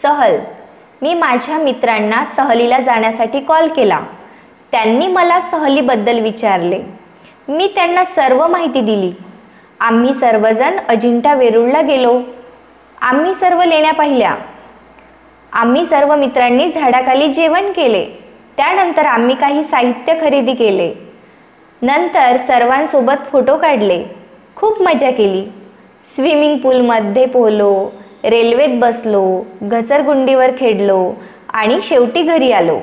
सहल. मी माझ्या मित्रांना सहलीला जाण्यासाठी कॉल केला. त्यांनी मला सहलीबद्दल विचारले. मी त्यांना सर्व माहिती दिली. आम्ही सर्वजण अजिंठा वेरूळला गेलो. आम्ही सर्व लेण्या पाहिल्या. आम्ही सर्व मित्रांनी झाडाखाली जेवण केले. त्यानंतर आम्ही काही साहित्य खरेदी केले. नंतर सर्वांसोबत फोटो काढले. खूप मजा केली. स्विमिंग पूलमध्ये पोहलो, रेल्वेत बसलो, घसरगुंडीवर खेळलो आणि शेवटी घरी आलो.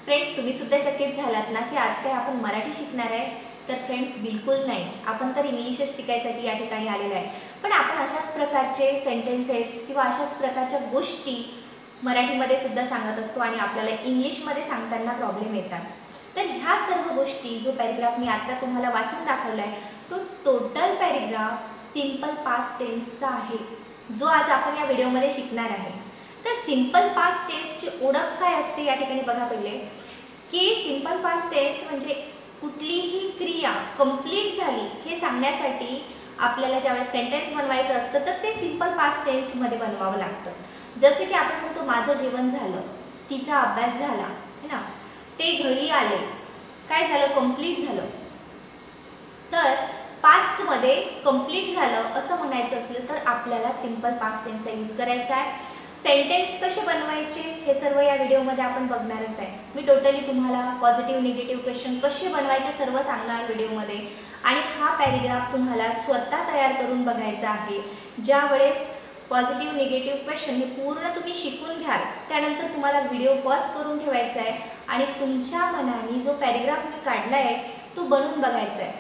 फ्रेंड्स, तुम्ही सुद्धा चकित झालात ना की आज काय आपण मराठी शिकणार आहे? तर फ्रेंड्स, बिलकुल नाही. आपण तर इंग्लिशच शिकायसाठी या ठिकाणी आलेलो आहे. पण आपण अशाच प्रकारचे सेंटेन्सेस किंवा अशाच प्रकारच्या गोष्टी मराठीमध्ये सुद्धा सांगत असतो आणि आपल्याला इंग्लिशमध्ये सांगताना प्रॉब्लेम येतात. तर ह्या सर्व गोष्टी, जो पॅरेग्राफ मी आता तुम्हाला वाचून दाखवला आहे, तो टोटल पॅरेग्राफ सिंपल पास्ट टेन्सचा आहे, जो आज आपण या व्हिडिओमध्ये शिकणार आहे. तर सिंपल पास्ट टेन्सची ओळख काय असते या ठिकाणी बघा. पहिले की सिंपल पास्ट टेन्स म्हणजे कुठलीही क्रिया कंप्लीट झाली हे सांगण्यासाठी आपल्याला ज्यावेळेस सेंटेन्स बनवायचं असतं तर ते सिंपल पास्ट टेन्समध्ये बनवावं लागतं. जसे की आपण म्हणतो माझं जेवण झालं, तिचा अभ्यास झाला, है ना, ते घरी आले, काय झालं, कंप्लीट झालं. तर पास्टमध्ये कंप्लीट झालं असं म्हणायचं असलं तर आपल्याला सिंपल पास्ट टेन्सचा यूज करायचा आहे. सेंटेन्स कसे बनवायचे हे सर्व या व्हिडिओमध्ये आपण बघणारच आहे. मी टोटली तुम्हाला पॉझिटिव्ह निगेटिव्ह क्वेश्चन कसे बनवायचे सर्व सांगणार व्हिडिओमध्ये. आणि हा पॅरेग्राफ तुम्हाला स्वतः तयार करून बघायचा आहे. ज्यावेळेस पॉझिटिव्ह निगेटिव्ह क्वेश्चन हे पूर्ण तुम्ही शिकून घ्याल, त्यानंतर तुम्हाला व्हिडिओ पॉज करून ठेवायचा आहे आणि तुमच्या मनाने जो पॅरेग्राफ मी काढला आहे तो बनवून बघायचा आहे.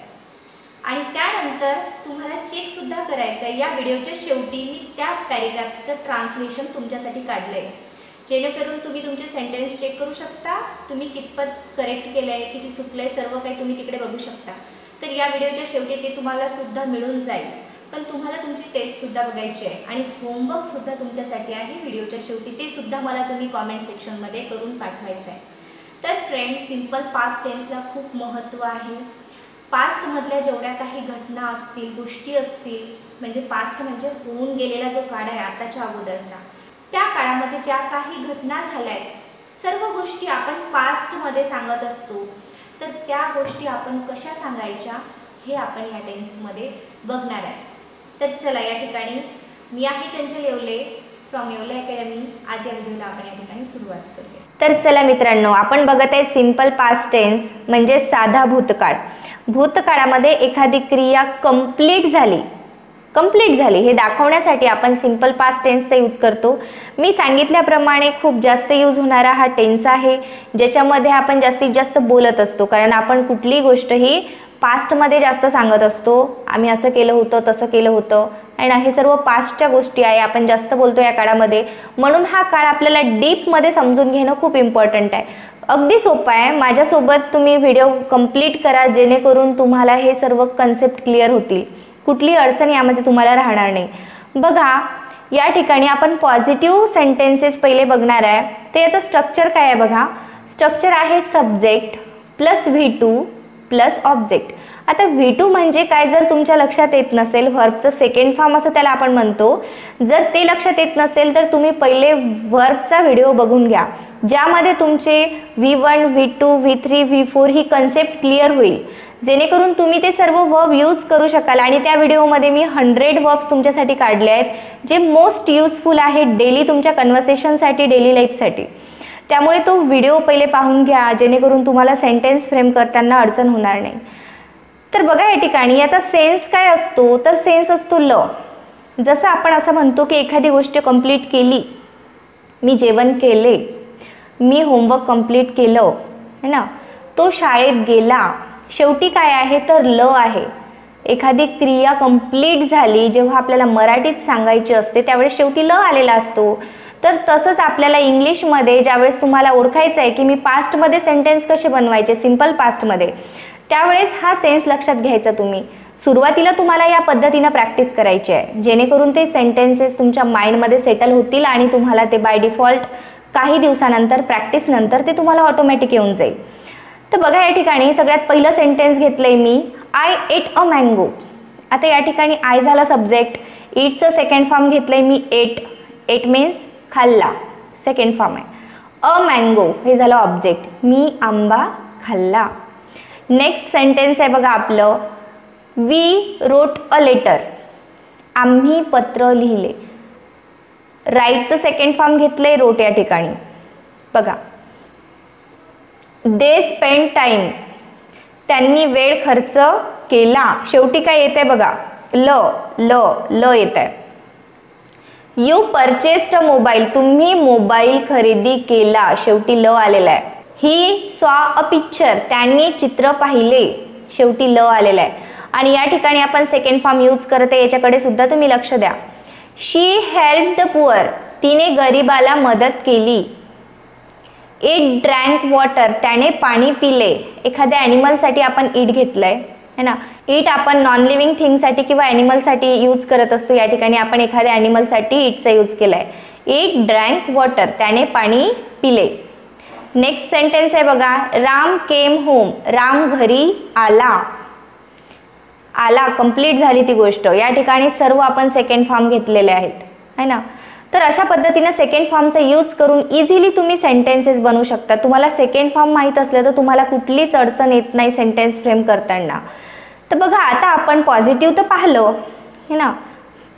आणि त्यानंतर तुम्हाला चेकसुद्धा करायचं आहे. या व्हिडिओच्या शेवटी मी त्या पॅरेग्राफचं ट्रान्सलेशन तुमच्यासाठी काढलं आहे, जेणेकरून तुम्ही तुमचे सेंटेन्स चेक करू शकता. तुम्ही कितपत करेक्ट केलं आहे, किती चुकलं आहे, सर्व काही तुम्ही तिकडे बघू शकता. तर या व्हिडिओच्या शेवटी ते तुम्हाला सुद्धा मिळून जाईल. पण तुम्हाला तुमची टेस्टसुद्धा बघायची आहे आणि होमवर्कसुद्धा तुमच्यासाठी आहे व्हिडिओच्या शेवटी. ते सुद्धा मला तुम्ही कॉमेंट सेक्शनमध्ये करून पाठवायचं आहे. तर फ्रेंड्स, सिंपल पास्ट टेन्सला खूप महत्त्व आहे. पास्टमधल्या जेवढ्या काही घटना असतील, गोष्टी असतील, म्हणजे पास्ट म्हणजे होऊन गेलेला जो काळ आहे आताच्या अगोदरचा, त्या काळामध्ये ज्या काही घटना झाल्या आहेत, सर्व गोष्टी आपण पास्टमध्ये सांगत असतो. तर त्या गोष्टी आपण कशा सांगायच्या हे आपण या टेन्समध्ये बघणार आहे. तर चला, या ठिकाणी मी आहे चंचल येवले फ्रॉम येवले अकॅडमी. आज या व्हिडिओला आपण या ठिकाणी सुरुवात करूया. तर चला मित्रांनो, आपण बघत आहे सिंपल पास्ट टेन्स म्हणजे साधा भूतकाळ. भूतकाळामध्ये एखादी क्रिया कंप्लीट झाली हे दाखवण्यासाठी आपण सिंपल पास्ट टेन्सचा यूज करतो. मी सांगितल्याप्रमाणे खूप जास्त यूज होणारा हा टेन्स आहे, ज्याच्यामध्ये आपण जास्तीत जास्त बोलत असतो. कारण आपण कुठलीही गोष्ट ही पास्टमध्ये जास्त सांगत असतो. आम्ही असं केलं होतं, तसं केलं होतं, आणि हे सर्व पास्टच्या गोष्टी आहे, आपण जास्त बोलतो या काळामध्ये. म्हणून हा काळ आपल्याला डीपमध्ये समजून घेणं खूप इम्पॉर्टंट आहे. अगदी सोपं आहे. माझ्यासोबत तुम्ही व्हिडिओ कंप्लीट करा, जेणेकरून तुम्हाला हे सर्व कन्सेप्ट क्लिअर होतील. कुठली अडचण यामध्ये तुम्हाला राहणार नाही. बघा, या ठिकाणी आपण पॉझिटिव्ह सेंटेन्सेस पहिले बघणार आहे. तर याचं स्ट्रक्चर काय आहे बघा. स्ट्रक्चर आहे subject plus V2 plus object. आता V2 म्हणजे काय जर तुमच्या लक्षात येत नसेल, व्हर्बचं सेकंड फॉर्म असं त्याला आपण म्हणतो. जर ते लक्षात येत नसेल तर तुम्ही पहिले व्हर्बचा व्हिडिओ बघून घ्या, ज्यामध्ये तुमचे V1, V2, V3, V4 ही कन्सेप्ट क्लिअर होईल, जेणेकरून तुम्ही ते सर्व वर्ब यूज करू शकाल. आणि त्या व्हिडिओमध्ये मी 100 वर्ब्स तुमच्यासाठी काढले आहेत, जे मोस्ट युजफुल आहेत डेली तुमच्या कन्व्हर्सेशनसाठी, डेली लाईफसाठी. त्यामुळे तो व्हिडिओ पहिले पाहून घ्या, जेणेकरून तुम्हाला सेंटेन्स फ्रेम करताना अडचण होणार नाही. तर बघा, या ठिकाणी याचा सेन्स काय असतो, तर सेन्स असतो ल. जसं आपण असं म्हणतो की एखादी गोष्ट कंप्लीट केली, मी जेवण केले, मी होमवर्क कंप्लीट केलं, है ना, तो शाळेत गेला. शेवटी काय आहे तर ल आहे. एखादी क्रिया कंप्लीट झाली जेव्हा आपल्याला मराठीत सांगायची असते त्यावेळेस शेवटी ल आलेला असतो. तर तसंच आपल्याला इंग्लिशमध्ये ज्यावेळेस तुम्हाला ओळखायचं आहे की मी पास्टमध्ये सेंटेन्स कसे बनवायचे सिंपल पास्टमध्ये, त्यावेळेस हा सेन्स लक्षात घ्यायचा तुम्ही. सुरुवातीला तुम्हाला या पद्धतीनं प्रॅक्टिस करायची आहे, जेणेकरून ते सेंटेन्सेस तुमच्या माइंडमध्ये सेटल होतील आणि तुम्हाला ते बाय डिफॉल्ट काही दिवसानंतर प्रॅक्टिसनंतर ते तुम्हाला ऑटोमॅटिक येऊन जाईल. तर बघा, या ठिकाणी सगळ्यात पहिलं सेंटेन्स घेतलंय मी, आय एट अ मँगो. आता या ठिकाणी आय झाला सब्जेक्ट, इटचं सेकंड फॉर्म घेतलंय मी एट. एट मीन्स खाल्ला. सेकंड फॉर्म आहे. अ मँगो हे झालं ऑब्जेक्ट, मी आंबा खाल्ला. नेक्स्ट सेंटेन्स आहे बघा आपलं, वी रोट अ लेटर, आम्ही पत्र लिहिले. राईटचं सेकंड फॉर्म घेतलंय रोट या ठिकाणी. बघा, दे स्पेंड टाइम, त्यांनी वेळ खर्च केला. शेवटी काय येत आहे बघा, ल ल ल येत आहे. यू परचेस्ड अ मोबाईल, तुम्ही मोबाईल खरेदी केला. शेवटी ल आलेला आहे. ही सॉ अ पिक्चर, त्यांनी चित्र पाहिले. शेवटी ल आलेला आहे. आणि या ठिकाणी आपण सेकंड फॉर्म यूज करत आहे, याच्याकडे सुद्धा तुम्ही लक्ष द्या. शी हेल्प द पुअर, तिने गरीबाला मदत केली. इट ड्रँक वॉटर, त्याने पाणी पिले. एखाद्या ॲनिमलसाठी आपण इट घेतलंय है ना. इट आपण नॉन लिव्हिंग थिंगसाठी किंवा ॲनिमलसाठी यूज करत असतो. या ठिकाणी आपण एखाद्या ॲनिमलसाठी इटचा यूज केला आहे. इट ड्रँक वॉटर, त्याने पाणी पिले. नेक्स्ट सेंटेन्स आहे बघा, राम केम होम, राम घरी आला. आला, कंप्लीट झाली ती गोष्ट. या ठिकाणी सर्व आपण सेकंड फॉर्म घेतलेले आहेत है ना. तर अशा पद्धतीने सेकंड फॉर्मचा यूज करून इझिली तुम्ही सेंटेन्सेस बनवू शकता. तुम्हाला सेकंड फॉर्म माहीत असलं तर तुम्हाला कुठलीच अडचण येत नाही सेंटेन्स फ्रेम करताना. तर बघा, आता आपण पॉझिटिव्ह तर पाहिलं है ना,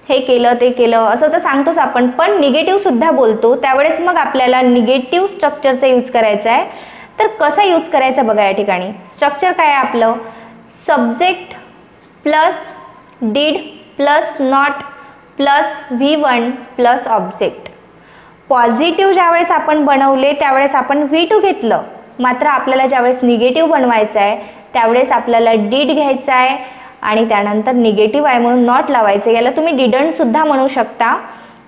हे केलं ते केलं असं तर सांगतोच आपण, पण निगेटिव्ह सुद्धा बोलतो. त्यावेळेस मग आपल्याला निगेटिव्ह स्ट्रक्चरचा यूज करायचा आहे. तर कसा यूज करायचा बघा. या ठिकाणी स्ट्रक्चर काय आहे आपलं, subject plus did plus not plus V1 plus object. Positive ज्यावेळेस आपण बनवले त्यावेळेस आपण V2 घेतलं. मात्र आपल्याला ज्यावेळेस निगेटिव्ह बनवायचं आहे त्यावेळेस आपल्याला डीड घ्यायचं आहे आणि त्यानंतर निगेटिव्ह आहे म्हणून नॉट लावायचं. याला तुम्ही डिडंट सुद्धा म्हणू शकता.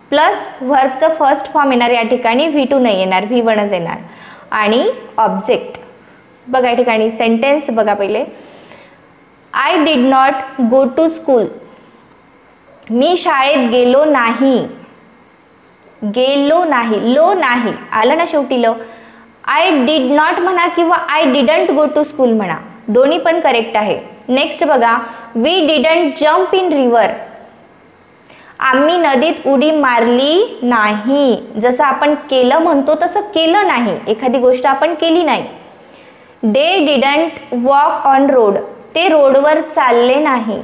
प्लस व्हर्बचं फर्स्ट फॉर्म येणार, या ठिकाणी V2 नाही येणार, V1च येणार. आणि ऑब्जेक्ट बघा, या ठिकाणी सेंटेन्स बघा पहिले, I did not go to school, मी शाळेत गेलो नाही. गेलो नाही, लो नाही आलं ना शेवटी लो. आय डिड नॉट म्हणा किंवा I didn't go to school म्हणा, दोन्ही पण करेक्ट आहे. नेक्स्ट बघा, we didn't jump in river, आम्ही नदीत उडी मारली नाही. जसं आपण केलं म्हणतो तसं केलं नाही, एखादी गोष्ट आपण केली नाही. They didn't walk on road, ते रोडवर चालले नाही.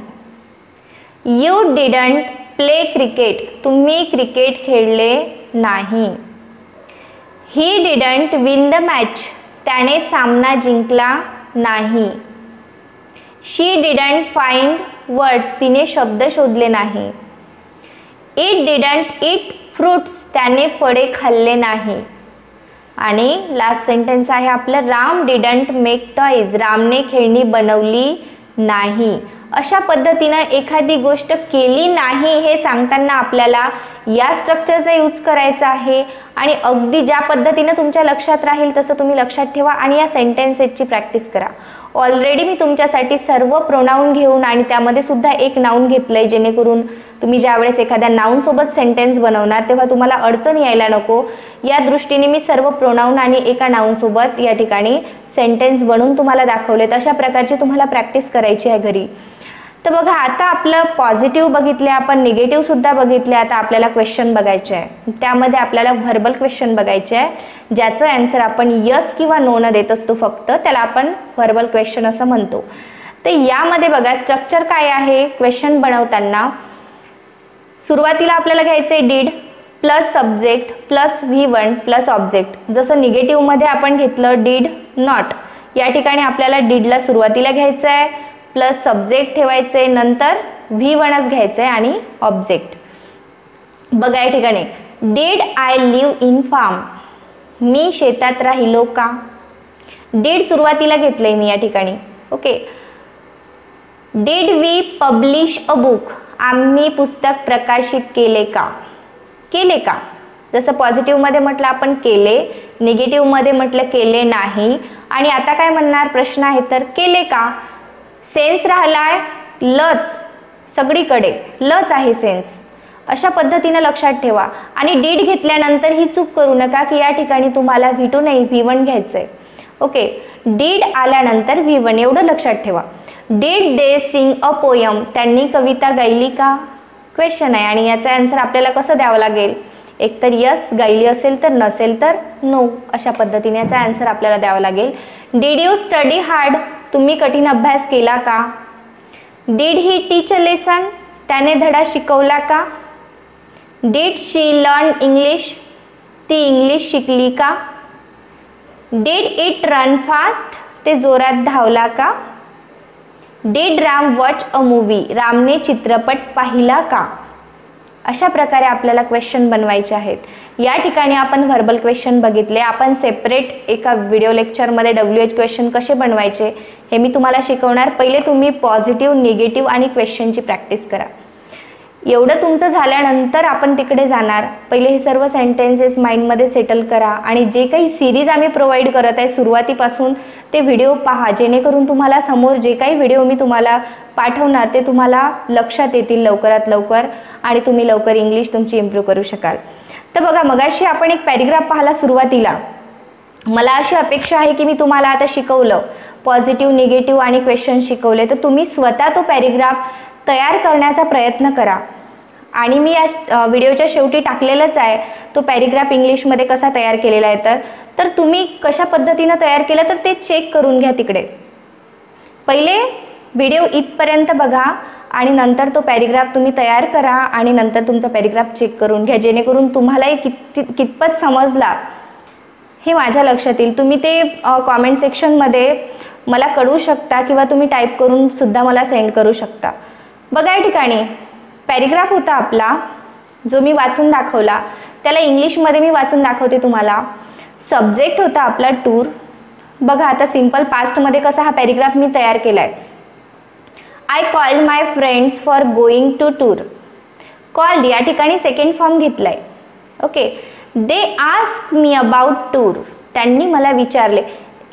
यू डिडंट प्ले क्रिकेट, तुम्ही क्रिकेट खेळले नाही. He didn't win the match, त्याने सामना जिंकला नाही. शी डिडंट फाइंड वर्ड्स, तिने शब्द शोधले नाही. इट डिडंट इट फ्रूट्स, त्याने फळे खाल्ले नाही. आणि लास्ट सेंटेन्स आहे आपलं, राम डिडंट मेक टॉयज, रामने खेळणी बनवली नाही. अशा पद्धतीनं एखादी गोष्ट केली नाही हे सांगताना आपल्याला या स्ट्रक्चरचा यूज करायचा आहे. आणि अगदी ज्या पद्धतीनं तुमच्या लक्षात राहील तसं तुम्ही लक्षात ठेवा आणि या सेंटेन्सेसची प्रॅक्टिस करा. ऑलरेडी मी तुमच्यासाठी सर्व प्रोनाऊन घेऊन आणि त्यामध्ये सुद्धा एक नाऊन घेतलं आहे, जेणेकरून तुम्ही ज्यावेळेस एखाद्या नाऊनसोबत सेंटेन्स बनवणार तेव्हा तुम्हाला अडचण यायला नको या दृष्टीने मी सर्व प्रोनाऊन आणि एका नाऊनसोबत या ठिकाणी सेंटेन्स बनवून तुम्हाला दाखवलेत. अशा प्रकारची तुम्हाला प्रॅक्टिस करायची आहे घरी. तर बघा, आता आपलं पॉझिटिव्ह बघितले आपण, निगेटिव्ह सुद्धा बघितले. आता आपल्याला क्वेश्चन बघायचे आहे. त्यामध्ये आपल्याला व्हर्बल क्वेश्चन बघायचे आहे, ज्याचं आन्सर आपण यस किंवा नो न देत असतो फक्त, त्याला आपण व्हर्बल क्वेश्चन असं म्हणतो. तर यामध्ये बघा स्ट्रक्चर काय आहे. क्वेश्चन बनवताना सुरुवातीला आपल्याला घ्यायचं आहे did plus subject plus V1 plus object. जसं निगेटिव्हमध्ये आपण घेतलं डीड नॉट, या ठिकाणी आपल्याला डीडला सुरुवातीला घ्यायचं आहे, प्लस सब्जेक्ट ठेवायचे, नंतर V1च घ्यायचं आहे आणि ऑब्जेक्ट. बघा या ठिकाणी, did I live in farm, मी शेतात राहिलो का. डीड सुरुवातीला घेतलंय मी या ठिकाणी. Okay. Did we publish a book, आम्ही पुस्तक प्रकाशित केले का. केले का. जसं पॉझिटिव्हमध्ये म्हटलं आपण केले, निगेटिव्हमध्ये म्हटलं केले नाही. आणि आता काय म्हणणार, प्रश्न आहे तर केले का. सेन्स राहिलाय लच, सगळीकडे लच आहे सेन्स. अशा पद्धतीने लक्षात ठेवा. आणि डीड घेतल्यानंतर ही चूक करू नका की या ठिकाणी तुम्हाला V2 नाही V1 घ्यायचंय. ओके. डीड आल्यानंतर V1 एवढं लक्षात ठेवा. Did they sing a poem, त्यांनी कविता गायली का. क्वेश्चन आहे आणि याचा आन्सर आपल्याला कसं द्यावं लागेल, एकतर यस गायली असेल तर, नसेल तर नो. अशा पद्धतीने याचा आन्सर आपल्याला द्यावा लागेल. Did you study hard? तुम्ही कठीण अभ्यास केला का? Did he teach a lesson? त्याने धडा शिकवला का? Did she learn English? ती इंग्लिश शिकली का? Did it run fast? ते जोरात धावला का? Did Ram watch a movie? रामने चित्रपट पाहिला का? अशा प्रकारे आपल्याला क्वेश्चन बनवायचे आहेत. या ठिकाणी आपण व्हर्बल क्वेश्चन बघितले. आपण सेपरेट एका व्हिडिओ लेक्चरमध्ये WH क्वेश्चन कसे बनवायचे हे मी तुम्हाला शिकवणार. पहिले तुम्ही पॉझिटिव्ह, निगेटिव्ह आणि क्वेश्चनची प्रॅक्टिस करा. एवढं तुमचं झाल्यानंतर आपण तिकडे जाणार. पहिले हे सर्व सेंटेन्सेस माइंडमध्ये सेटल करा आणि जे काही सिरीज आम्ही प्रोव्हाइड करत आहे सुरुवातीपासून ते व्हिडिओ पहा, जेणेकरून तुम्हाला समोर जे काही व्हिडिओ मी तुम्हाला पाठवणार ते तुम्हाला लक्षात येतील लवकरात लवकर आणि तुम्ही लवकर इंग्लिश तुमची इम्प्रूव्ह करू शकाल. तर बघा, मगाशी आपण एक पॅरेग्राफ पाहिला सुरुवातीला. मला अशी अपेक्षा आहे की मी तुम्हाला आता शिकवलं, पॉझिटिव्ह, निगेटिव्ह आणि क्वेश्चन शिकवले, तर तुम्ही स्वतः तो पॅरेग्राफ तयार करण्याचा प्रयत्न करा. आणि मी या व्हिडिओच्या शेवटी टाकलेलंच आहे तो पॅरेग्राफ इंग्लिशमध्ये कसा तयार केलेला आहे. तर तुम्ही कशा पद्धतीनं तयार केलं तर ते चेक करून घ्या तिकडे. पहिले व्हिडिओ इथपर्यंत बघा आणि नंतर तो पॅरेग्राफ तुम्ही तयार करा आणि नंतर तुमचा पॅरेग्राफ चेक करून घ्या, जेणेकरून तुम्हालाही कितपत समजला हे माझ्या लक्षात येईल. तुम्ही ते कॉमेंट सेक्शनमध्ये मला कळवू शकता किंवा तुम्ही टाईप करून सुद्धा मला सेंड करू शकता. बघा, या ठिकाणी पॅरेग्राफ होता आपला जो मी वाचून दाखवला. त्याला इंग्लिशमध्ये मी वाचून दाखवते तुम्हाला. सब्जेक्ट होता आपला टूर. बघा आता सिंपल पास्टमध्ये कसा हा पॅरेग्राफ मी तयार केला आहे. I called my friends for going to tour. Called या ठिकाणी सेकंड फॉर्म घेतला आहे. Okay. They ask me about tour. त्यांनी मला विचारले.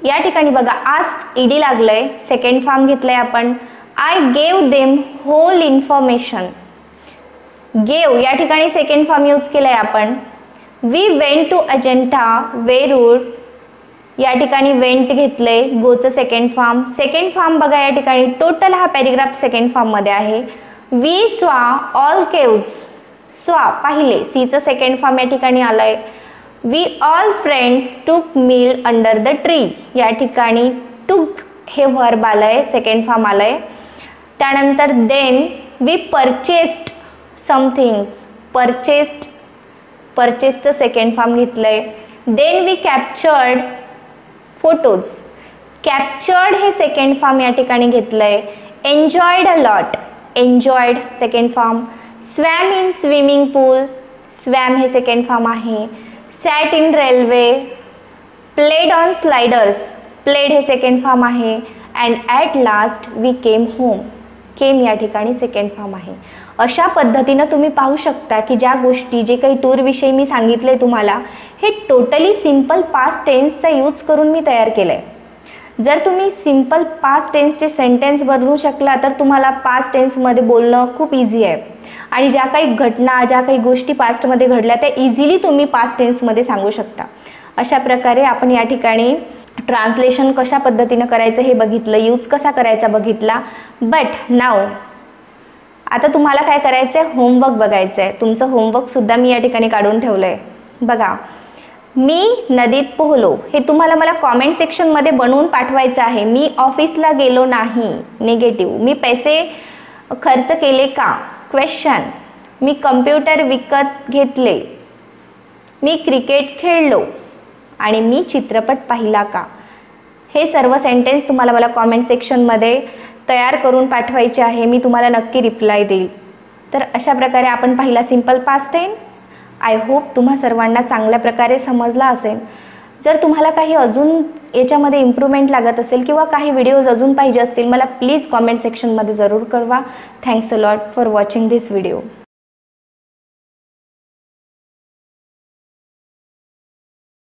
या ठिकाणी बघा आस्क ईडी लागलंय, सेकंड फॉर्म घेतलाय आपण. I gave them whole information. Gave या ठिकाणी सेकंड फॉर्म यूज केलाय आपण. We went to Ajanta Verul. या ठिकाणी वेंट घेतलंय, गोचं सेकंड फॉर्म. सेकंड फॉर्म बघा या ठिकाणी टोटल हा पॅरेग्राफ सेकंड फॉर्ममध्ये आहे. वी स्वा ऑल केव्ज. स्वा पाहिले, सीचं सेकंड फॉर्म या ठिकाणी आलंय. वी ऑल फ्रेंड्स टूक मील अंडर द ट्री. या ठिकाणी टूक हे व्हर्ब आलंय, सेकंड फॉर्म आलंय. त्यानंतर देन वी परचेस्ड समथिंग्स. परचेसचं सेकंड फॉर्म घेतलंय. Then we captured photos. Captured हे सेकंड फॉर्म या ठिकाणी घेतलंय. Enjoyed a lot. Enjoyed second form. Swam in swimming pool. Swam हे सेकंड फॉर्म आहे. Sat in railway. Played on sliders. Played हे second form आहे. And at last we came home. Came या ठिकाणी second form आहे. अशा पद्धतीनं तुम्ही पाहू शकता की ज्या गोष्टी जे काही टूरविषयी मी सांगितले तुम्हाला हे टोटली सिम्पल पास्ट टेन्सचा यूज करून मी तयार केलं आहे. जर तुम्ही सिम्पल पास्ट टेन्सचे सेंटेन्स बनवू शकला तर तुम्हाला पास्ट टेन्समध्ये बोलणं खूप इझी आहे आणि ज्या काही घटना, ज्या काही गोष्टी पास्टमध्ये घडल्या त्या इझिली तुम्ही पास्ट टेन्समध्ये सांगू शकता. अशा प्रकारे आपण या ठिकाणी ट्रान्सलेशन कशा पद्धतीनं करायचं हे बघितलं, यूज कसा करायचा बघितला. बट नाव आता तुम्हाला काय करायचं आहे, होमवर्क बघायचं आहे. तुमचं होमवर्कसुद्धा मी या ठिकाणी काढून ठेवलं आहे. बघा, मी नदीत पोहलो हे तुम्हाला मला कॉमेंट सेक्शनमध्ये बनवून पाठवायचं आहे. मी ऑफिसला गेलो नाही, निगेटिव्ह. मी पैसे खर्च केले का, क्वेश्चन. मी कम्प्युटर विकत घेतले. मी क्रिकेट खेळलो आणि मी चित्रपट पाहिला का. हे सर्व सेंटेन्स तुम्हाला मला कॉमेंट सेक्शनमध्ये तयार करून पाठवायचे आहे. मी तुम्हाला नक्की रिप्लाय देईल. तर अशा प्रकारे आपण पाहिला simple past tense. I hope तुम्हा सर्वांना चांगल्या प्रकारे समजला असेल. जर तुम्हाला काही अजून याच्यामध्ये इम्प्रूव्हमेंट लागत असेल किंवा काही व्हिडिओज अजून पाहिजे असतील मला प्लीज कॉमेंट सेक्शनमध्ये जरूर कळवा. Thanks a lot for watching this video.